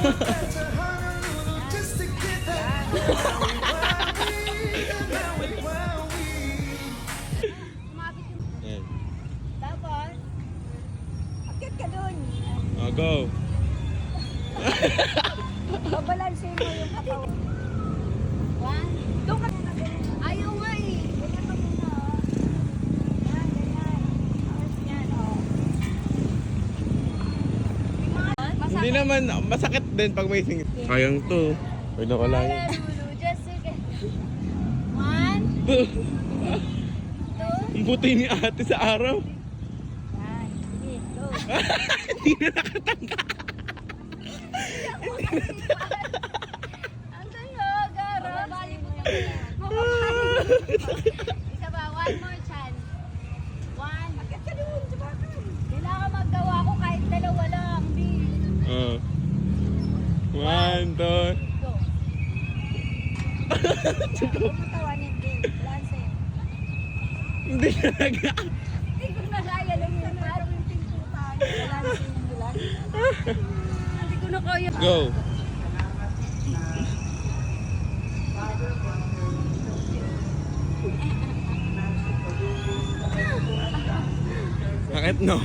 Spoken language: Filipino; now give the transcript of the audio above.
Yan. Tapos, akit ka dun. Oh, go. Babalansin mo yung katawan. One. Doon ka na ganun. Ayaw nga eh. Ganyan ka muna oh. Yan, ganyan. Tapos yan oh. Yung mga Hindi naman, masakit din pag may singit. Kayang to. Pwede ko lang. Lulu, just sige. One, To. two. Ang buti ni ate sa araw. Yan. Sige, go. Hindi na nakatangka. Ang tayo, garo. Mabalibot ka pala. Isa ba? One more chance. One. Akit ka doon sa bakal. Kailangan magawa ko kahit dalawa lang. Oh. 1, 2. Go. Kumatawanin din. Lansin. Hindi talaga. Hindi ko na kaya lang yun. Parang yung pintutan. Lansin mo lang. Hindi ko na kaya. Go. Bakit no?